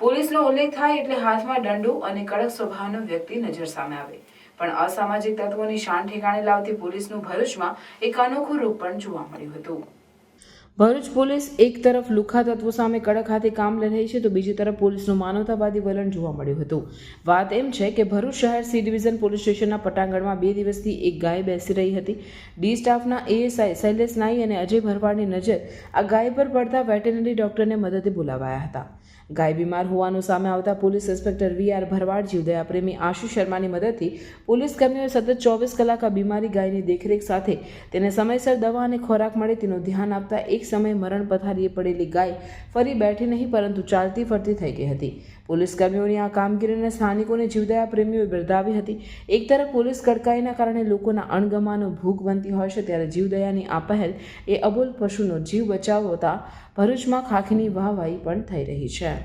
પોલીસનો ઉલ્લેખ થાય એટલે હાથમાં દંડો અને કડક સ્વભાવનો વ્યક્તિ નજર સામે આવે, પણ અસામાજિક તત્વોની શાન ઠેકાણે લાવતી પોલીસનું ભરૂચમાં એક અનોખું રૂપ પણ જોવા મળ્યું હતું। ભરૂચ પોલીસ એક તરફ લુખ્ખા તત્વો સામે કડક હાથે કામ લઈ રહી છે તો બીજી તરફ પોલીસનું માનવતાવાદી વલણ જોવા મળ્યું હતું। વાત એમ છે કે ભરૂચ શહેર સી ડિવિઝન પોલીસ સ્ટેશનના પટાંગણમાં 2 દિવસથી એક ગાય બેસી રહી હતી। ડી સ્ટાફના એએસઆઈ શૈલેષ નાઈ અને અજય ભરવાડની નજર આ ગાય પર પડતા વેટેનરી ડોક્ટરને મદદે બોલાવાયા હતા। ગાય બીમાર હોવાનું સામે આવતા પોલીસ ઇન્સ્પેક્ટર વી.આર. ભરવાડ, જીવદયા પ્રેમી આશિષ શર્માની મદદથી પોલીસ કર્મીઓએ સતત 24 કલાક આ બીમારી ગાયની દેખરેખ સાથે તેને સમયસર દવા અને ખોરાક મળે તેનું ધ્યાન આપતા એક સમયે મરણ પથારીએ પડેલી ગાય ફરી બેઠી નહીં પરંતુ ચાલતી ફરતી થઈ ગઈ હતી। પોલીસ કર્મીઓની આ કામગીરીને સ્થાનિકોને જીવદયા પ્રેમીઓએ બિરદાવી હતી। એક તરફ પોલીસ કડકાઈના કારણે લોકોના અણગમાનો ભોગ બનતી હોય છે ત્યારે જીવદયાની આ પહેલ એ અબોલ પશુનો જીવ બચાવતા ભરૂચમાં ખાખીની વાહવાહી પણ થઈ રહી છે।